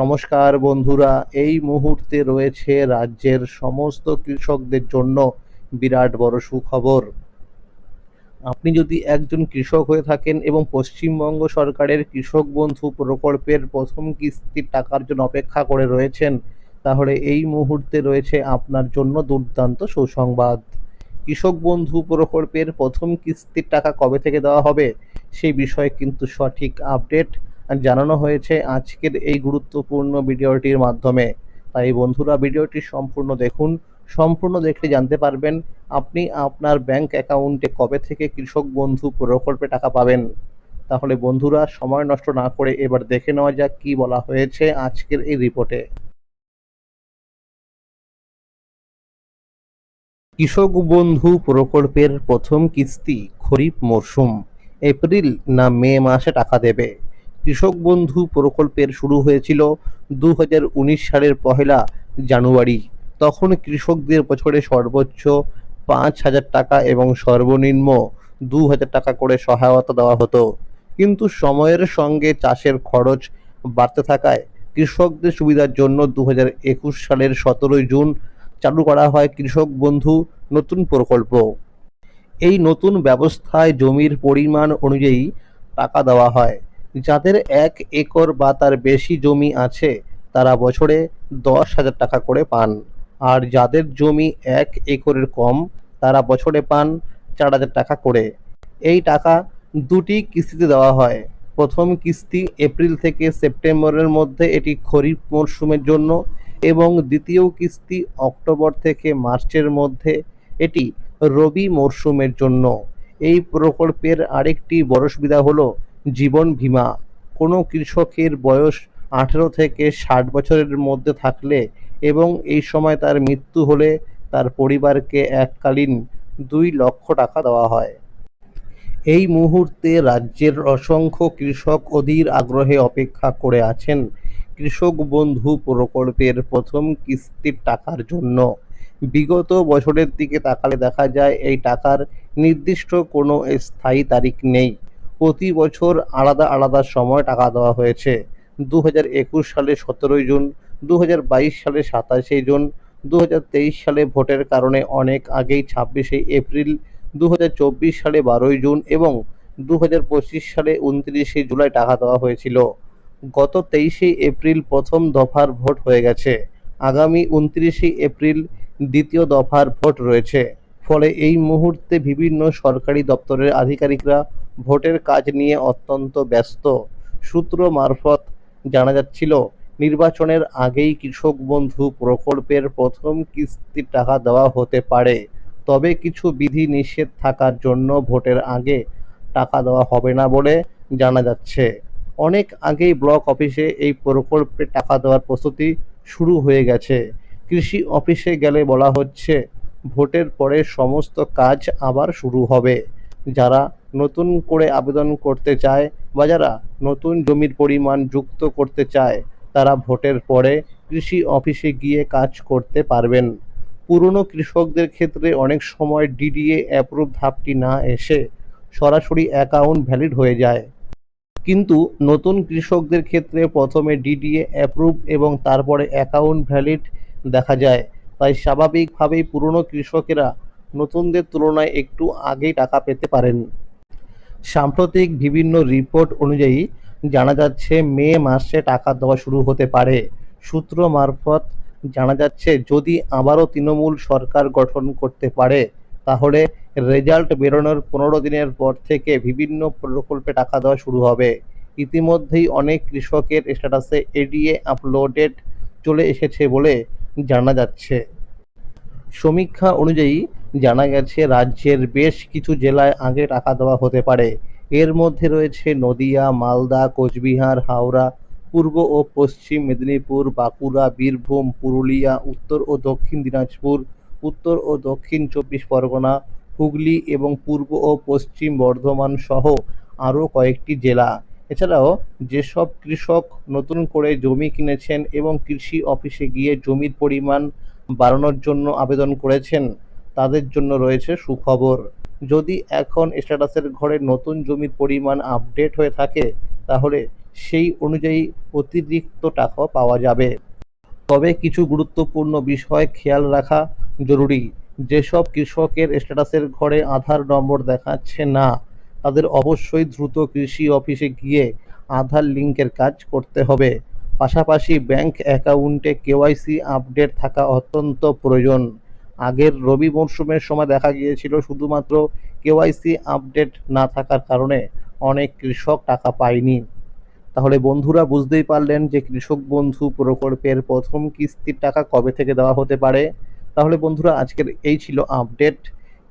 নমস্কার বন্ধুরা, এই মুহূর্তে রয়েছে রাজ্যের সমস্ত কৃষকদের জন্য বিরাট বড় সুখবর। আপনি যদি একজন কৃষক হয়ে থাকেন এবং পশ্চিমবঙ্গ সরকারের কৃষক বন্ধু প্রকল্পের প্রথম কিস্তির টাকার জন্য অপেক্ষা করে রয়েছেন, তাহলে এই মুহূর্তে রয়েছে আপনার জন্য দুর্দান্ত সুসংবাদ। কৃষক বন্ধু প্রকল্পের প্রথম কিস্তির টাকা কবে থেকে দেওয়া হবে সেই বিষয়ে কিন্তু সঠিক আপডেট জানানো হয়েছে আজকের এই গুরুত্বপূর্ণ ভিডিওটির মাধ্যমে। তাই বন্ধুরা, ভিডিওটি সম্পূর্ণ দেখুন। সম্পূর্ণ দেখলে জানতে পারবেন আপনি আপনার ব্যাংক অ্যাকাউন্টে কবে থেকে কৃষক বন্ধু প্রকল্পে টাকা পাবেন। তাহলে বন্ধুরা, সময় নষ্ট না করে এবার দেখে নেওয়া যাক কি বলা হয়েছে আজকের এই রিপোর্টে। কৃষক বন্ধু প্রকল্পের প্রথম কিস্তি খরিফ মরশুম এপ্রিল না মে মাসে টাকা দেবে। কৃষক বন্ধু প্রকল্পের শুরু হয়েছিল 2019 সালের 1 জানুয়ারি। তখন কৃষকদের বছরে সর্বোচ্চ 5,000 টাকা এবং সর্বনিম্ন 2,000 টাকা করে সহায়তা দেওয়া হতো। কিন্তু সময়ের সঙ্গে চাষের খরচ বাড়তে থাকায় কৃষকদের সুবিধার জন্য 2021 সালের 17 জুন চালু করা হয় কৃষক বন্ধু নতুন প্রকল্প। এই নতুন ব্যবস্থায় জমির পরিমাণ অনুযায়ী টাকা দেওয়া হয়। যাদের 1 একর বা তার বেশি জমি আছে তারা বছরে 10,000 টাকা করে পান, আর যাদের জমি 1 একরের কম তারা বছরে পান 4,000 টাকা করে। এই টাকা দুটি কিস্তিতে দেওয়া হয়। প্রথম কিস্তি এপ্রিল থেকে সেপ্টেম্বরের মধ্যে, এটি খরিফ মরশুমের জন্য, এবং দ্বিতীয় কিস্তি অক্টোবর থেকে মার্চের মধ্যে, এটি রবি মরশুমের জন্য। এই প্রকল্পের আরেকটি বড় সুবিধা হলো জীবন বীমা। কোনো কৃষকের বয়স 18 থেকে 60 বছরের মধ্যে থাকলে এবং এই সময় তার মৃত্যু হলে তার পরিবারকে এককালীন 2 লক্ষ টাকা দেওয়া হয়। এই মুহূর্তে রাজ্যের অসংখ্য কৃষক অধীর আগ্রহে অপেক্ষা করে আছেন কৃষক বন্ধু প্রকল্পের প্রথম কিস্তির টাকার জন্য। বিগত বছরের দিকে তাকালে দেখা যায় এই টাকার নির্দিষ্ট কোনো স্থায়ী তারিখ নেই। প্রতি বছর আলাদা আলাদা সময় টাকা দেওয়া হয়েছে। 2021 সালে 17 জুন, 2022 সালে 27 জুন, 2023 সালে ভোটের কারণে অনেক আগেই 26 এপ্রিল, 2024 সালে 12 জুন এবং 2025 সালে 29 জুলাই টাকা দেওয়া হয়েছিল। গত 23 এপ্রিল প্রথম দফার ভোট হয়ে গেছে। আগামী 29 এপ্রিল দ্বিতীয় দফার ভোট রয়েছে। ফলে এই মুহূর্তে বিভিন্ন সরকারি দপ্তরের আধিকারিকরা ভোটের কাজ নিয়ে অত্যন্ত ব্যস্ত। সূত্র মারফত জানা যাচ্ছিল নির্বাচনের আগেই কৃষক বন্ধু প্রকল্পের প্রথম কিস্তির টাকা দেওয়া হতে পারে, তবে কিছু বিধি নিষেধ থাকার জন্য ভোটের আগে টাকা দেওয়া হবে না বলে জানা যাচ্ছে। অনেক আগেই ব্লক অফিসে এই প্রকল্পে টাকা দেওয়ার প্রস্তুতি শুরু হয়ে গেছে। কৃষি অফিসে গেলে বলা হচ্ছে ভোটের পরে সমস্ত কাজ আবার শুরু হবে। যারা নতুন করে আবেদন করতে চায় বা যারা নতুন জমির পরিমাণ যুক্ত করতে চায় তারা ভোটের পরে কৃষি অফিসে গিয়ে কাজ করতে পারবেন। পুরনো কৃষকদের ক্ষেত্রে অনেক সময় ডিডিএ অ্যাপ্রুভ ধাপটি না এসে সরাসরি অ্যাকাউন্ট ভ্যালিড হয়ে যায়। কিন্তু নতুন কৃষকদের ক্ষেত্রে প্রথমে ডিডিএ অ্যাপ্রুভ এবং তারপরে অ্যাকাউন্ট ভ্যালিড দেখা যায়। তাই স্বাভাবিকভাবেই পুরনো কৃষকেরা নতুনদের তুলনায় একটু আগেই টাকা পেতে পারেন। সাম্প্রতিক বিভিন্ন রিপোর্ট অনুযায়ী জানা যাচ্ছে মে মাসে টাকা দেওয়া শুরু হতে পারে। সূত্র মারফত জানা যাচ্ছে যদি আবারও তৃণমূল সরকার গঠন করতে পারে তাহলে রেজাল্ট বেরোনোর 15 দিনের পর থেকে বিভিন্ন প্রকল্পে টাকা দেওয়া শুরু হবে। ইতিমধ্যেই অনেক কৃষকের স্ট্যাটাসে এডিএ আপলোডেড চলে এসেছে বলে জানা যাচ্ছে। সমীক্ষা অনুযায়ী জানা গেছে রাজ্যের বেশ কিছু জেলায় আগে টাকা দেওয়া হতে পারে। এর মধ্যে রয়েছে নদিয়া, মালদা, কোচবিহার, হাওড়া, পূর্ব ও পশ্চিম মেদিনীপুর, বাঁকুড়া, বীরভূম, পুরুলিয়া, উত্তর ও দক্ষিণ দিনাজপুর, উত্তর ও দক্ষিণ 24 পরগনা, হুগলি এবং পূর্ব ও পশ্চিম বর্ধমান সহ আরও কয়েকটি জেলা। এছাড়াও যেসব কৃষক নতুন করে জমি কিনেছেন এবং কৃষি অফিসে গিয়ে জমির পরিমাণ বাড়ানোর জন্য আবেদন করেছেন তাদের জন্য রয়েছে সুখবর। যদি এখন স্ট্যাটাসের ঘরে নতুন জমির পরিমাণ আপডেট হয়ে থাকে তাহলে সেই অনুযায়ী অতিরিক্ত টাকা পাওয়া যাবে। তবে কিছু গুরুত্বপূর্ণ বিষয় খেয়াল রাখা জরুরি। যেসব কৃষকের স্ট্যাটাসের ঘরে আধার নম্বর দেখাচ্ছে না, তাদের অবশ্যই দ্রুত কৃষি অফিসে গিয়ে আধার লিঙ্কের কাজ করতে হবে। পাশাপাশি ব্যাংক অ্যাকাউন্টে কেওয়াইসি আপডেট থাকা অত্যন্ত প্রয়োজন। আগের রবি মরশুমের সময় দেখা গিয়েছিল শুধুমাত্র কেওয়াইসি আপডেট না থাকার কারণে অনেক কৃষক টাকা পায়নি। তাহলে বন্ধুরা বুঝতেই পারলেন যে কৃষক বন্ধু প্রকল্পের প্রথম কিস্তির টাকা কবে থেকে দেওয়া হতে পারে। তাহলে বন্ধুরা আজকের এই ছিল আপডেট।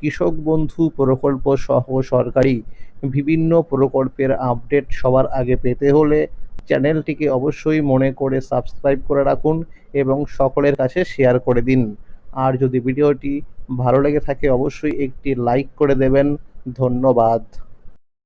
কৃষক বন্ধু প্রকল্প সহ সরকারি বিভিন্ন প্রকল্পের আপডেট সবার আগে পেতে হলে চ্যানেলটিকে অবশ্যই মনে করে সাবস্ক্রাইব করে রাখুন এবং সকলের কাছে শেয়ার করে দিন। আর যদি ভিডিওটি ভালো লেগে থাকে অবশ্যই একটি লাইক করে দেবেন। ধন্যবাদ।